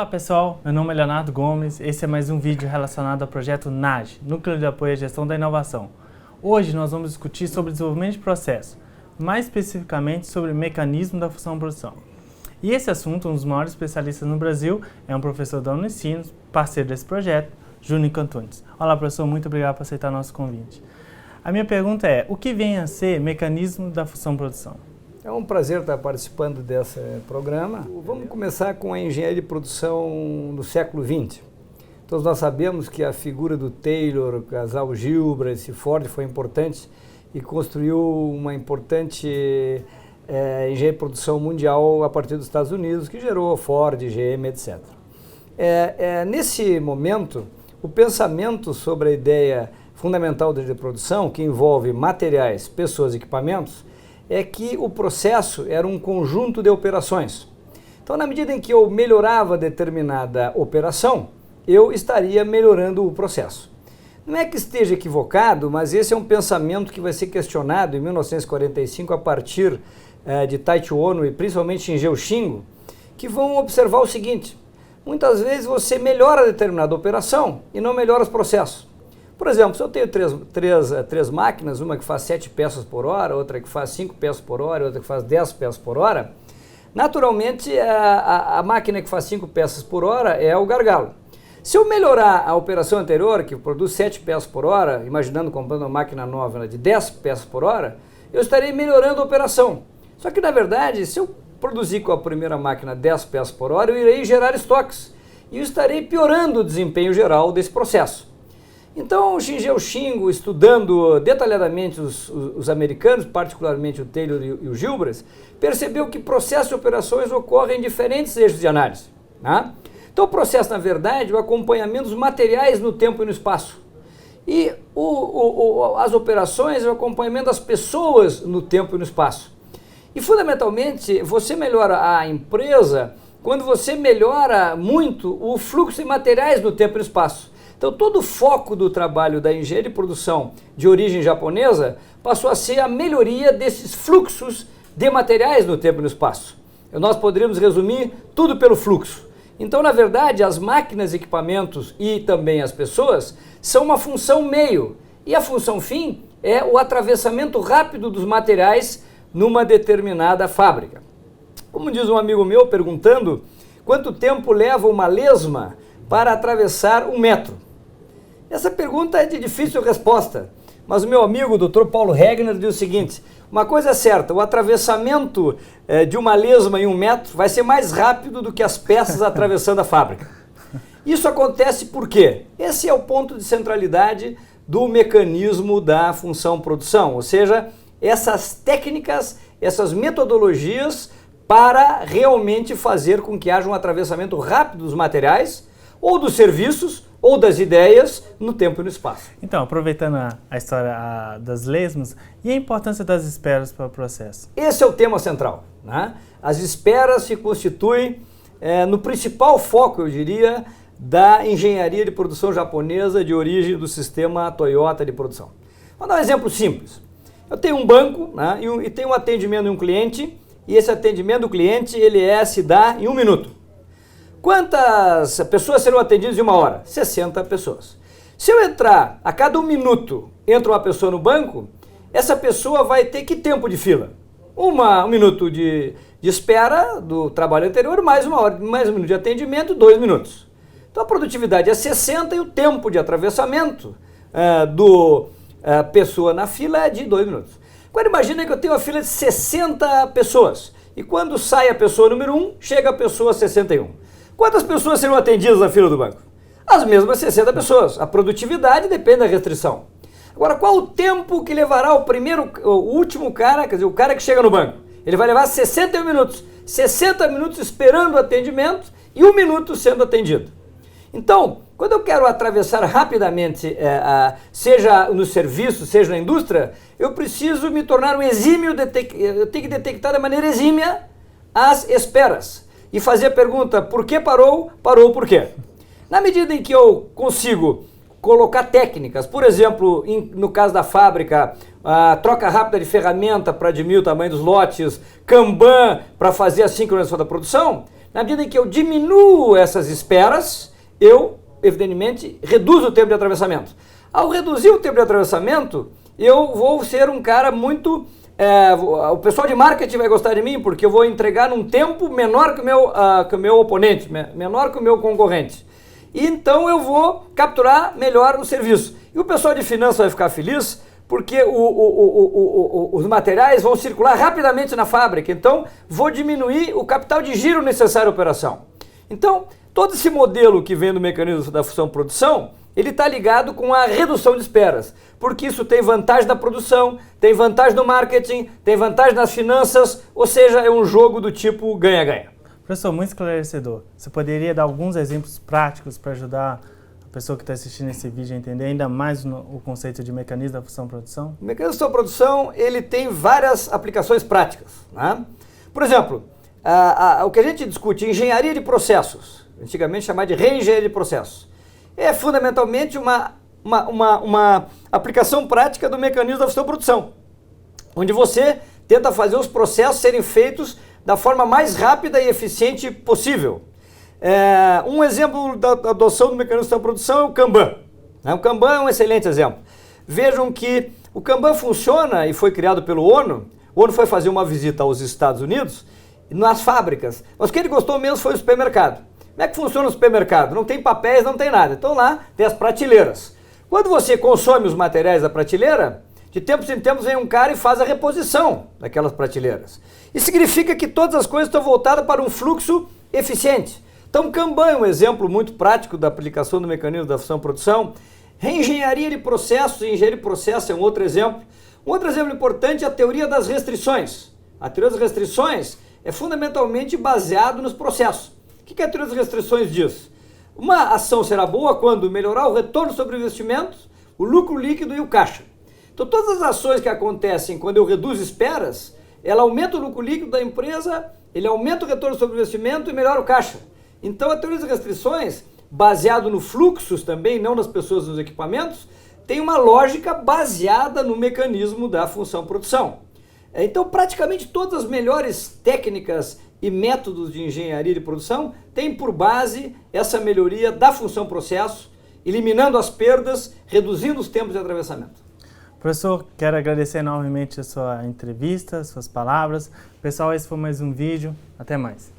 Olá pessoal, meu nome é Leonardo Gomes, esse é mais um vídeo relacionado ao projeto NAGE, Núcleo de Apoio à Gestão da Inovação. Hoje nós vamos discutir sobre desenvolvimento de processo, mais especificamente sobre o mecanismo da função-produção. E esse assunto, um dos maiores especialistas no Brasil, é um professor da Unicinos, parceiro desse projeto, Júnior Cantunes. Olá professor, muito obrigado por aceitar nosso convite. A minha pergunta é, o que vem a ser mecanismo da função-produção? É um prazer estar participando desse programa. Vamos começar com a engenharia de produção no século XX. Todos nós sabemos que a figura do Taylor, o casal Gilbreth e Ford foi importante e construiu uma importante engenharia de produção mundial a partir dos Estados Unidos, que gerou Ford, GM, etc. Nesse momento, o pensamento sobre a ideia fundamental da engenharia de produção, que envolve materiais, pessoas e equipamentos, é que o processo era um conjunto de operações. Então, na medida em que eu melhorava determinada operação, eu estaria melhorando o processo. Não é que esteja equivocado, mas esse é um pensamento que vai ser questionado em 1945 a partir de Taiichi Ohno e principalmente Shinjeo Shingo, que vão observar o seguinte: muitas vezes você melhora determinada operação e não melhora os processos. Por exemplo, se eu tenho três máquinas, uma que faz 7 peças por hora, outra que faz 5 peças por hora, outra que faz 10 peças por hora, naturalmente a máquina que faz 5 peças por hora é o gargalo. Se eu melhorar a operação anterior, que produz 7 peças por hora, imaginando comprando uma máquina nova de 10 peças por hora, eu estarei melhorando a operação. Só que, na verdade, se eu produzir com a primeira máquina 10 peças por hora, eu irei gerar estoques e eu estarei piorando o desempenho geral desse processo. Então, o Shinjeo Shingo, estudando detalhadamente os americanos, particularmente o Taylor e o Gilbreth, percebeu que processos de operações ocorrem em diferentes eixos de análise, né? Então, o processo, na verdade, é o acompanhamento dos materiais no tempo e no espaço. E as operações é o acompanhamento das pessoas no tempo e no espaço. E, fundamentalmente, você melhora a empresa quando você melhora muito o fluxo de materiais no tempo e no espaço. Então, todo o foco do trabalho da engenharia de produção de origem japonesa passou a ser a melhoria desses fluxos de materiais no tempo e no espaço. Nós poderíamos resumir tudo pelo fluxo. Então, na verdade, as máquinas, equipamentos e também as pessoas são uma função meio. E a função fim é o atravessamento rápido dos materiais numa determinada fábrica. Como diz um amigo meu perguntando, quanto tempo leva uma lesma para atravessar 1 metro? Essa pergunta é de difícil resposta, mas o meu amigo, o Dr. Paulo Regner, diz o seguinte: uma coisa é certa, o atravessamento de uma lesma em 1 metro vai ser mais rápido do que as peças atravessando a fábrica. Isso acontece por quê? Esse é o ponto de centralidade do mecanismo da função-produção, ou seja, essas técnicas, essas metodologias para realmente fazer com que haja um atravessamento rápido dos materiais ou dos serviços ou das ideias no tempo e no espaço. Então, aproveitando a história das lesmas, e a importância das esperas para o processo? Esse é o tema central, né? As esperas se constituem no principal foco, eu diria, da engenharia de produção japonesa de origem do sistema Toyota de produção. Vou dar um exemplo simples. Eu tenho um banco, né, e tenho um atendimento de um cliente, e esse atendimento do cliente se dá em 1 minuto. Quantas pessoas serão atendidas em 1 hora? 60 pessoas. Se eu entrar, a cada 1 minuto, entra uma pessoa no banco, essa pessoa vai ter que tempo de fila? 1 minuto de espera do trabalho anterior, mais 1 hora, mais 1 minuto de atendimento, 2 minutos. Então a produtividade é 60 e o tempo de atravessamento pessoa na fila é de 2 minutos. Agora imagina que eu tenho uma fila de 60 pessoas e quando sai a pessoa número 1, chega a pessoa 61. Quantas pessoas serão atendidas na fila do banco? As mesmas 60 pessoas. A produtividade depende da restrição. Agora, qual o tempo que levará o último cara, quer dizer, o cara que chega no banco? Ele vai levar 61 minutos. 60 minutos esperando o atendimento e 1 minuto sendo atendido. Então, quando eu quero atravessar rapidamente, seja no serviço, seja na indústria, eu preciso me tornar um exímio, eu tenho que detectar de maneira exímia as esperas. E fazer a pergunta, por que parou? Parou por quê? Na medida em que eu consigo colocar técnicas, por exemplo, no caso da fábrica, a troca rápida de ferramenta para diminuir o tamanho dos lotes, Kanban para fazer a sincronização da produção, Na medida em que eu diminuo essas esperas, eu, evidentemente, reduzo o tempo de atravessamento. Ao reduzir o tempo de atravessamento, eu vou ser um cara muito... o pessoal de marketing vai gostar de mim porque eu vou entregar num tempo menor que o meu oponente, menor que o meu concorrente. E então eu vou capturar melhor o serviço. E o pessoal de finanças vai ficar feliz porque os materiais vão circular rapidamente na fábrica. Então vou diminuir o capital de giro necessário à operação. Então todo esse modelo que vem do mecanismo da função produção, ele está ligado com a redução de esperas, porque isso tem vantagem na produção, tem vantagem no marketing, tem vantagem nas finanças, ou seja, é um jogo do tipo ganha-ganha. Professor, muito esclarecedor. Você poderia dar alguns exemplos práticos para ajudar a pessoa que está assistindo esse vídeo a entender ainda mais o conceito de mecanismo da função produção? O mecanismo da função produção, ele tem várias aplicações práticas, né? Por exemplo, o que a gente discute, engenharia de processos, antigamente chamado de reengenharia de processos, é fundamentalmente uma aplicação prática do mecanismo da função produção, onde você tenta fazer os processos serem feitos da forma mais rápida e eficiente possível. Um exemplo da adoção do mecanismo da produção é o Kanban. O Kanban é um excelente exemplo. Vejam que o Kanban funciona e foi criado pelo ONU. O ONU foi fazer uma visita aos Estados Unidos, nas fábricas, mas o que ele gostou mesmo foi o supermercado. Como é que funciona o supermercado? Não tem papéis, não tem nada. Então lá tem as prateleiras. Quando você consome os materiais da prateleira, de tempos em tempos vem um cara e faz a reposição daquelas prateleiras. Isso significa que todas as coisas estão voltadas para um fluxo eficiente. Então Kanban é um exemplo muito prático da aplicação do mecanismo da função produção. Reengenharia de processos, engenharia de processos é um outro exemplo. Um outro exemplo importante é a teoria das restrições. A teoria das restrições é fundamentalmente baseado nos processos. O que a teoria das restrições diz? Uma ação será boa quando melhorar o retorno sobre investimentos, o lucro líquido e o caixa. Então todas as ações que acontecem quando eu reduzo esperas, ela aumenta o lucro líquido da empresa, ele aumenta o retorno sobre investimento e melhora o caixa. Então a teoria das restrições, baseado no fluxos também, não nas pessoas e nos equipamentos, tem uma lógica baseada no mecanismo da função produção. Então praticamente todas as melhores técnicas e métodos de engenharia de produção têm por base essa melhoria da função processo, eliminando as perdas, reduzindo os tempos de atravessamento. Professor, quero agradecer enormemente a sua entrevista, suas palavras. Pessoal, esse foi mais um vídeo. Até mais.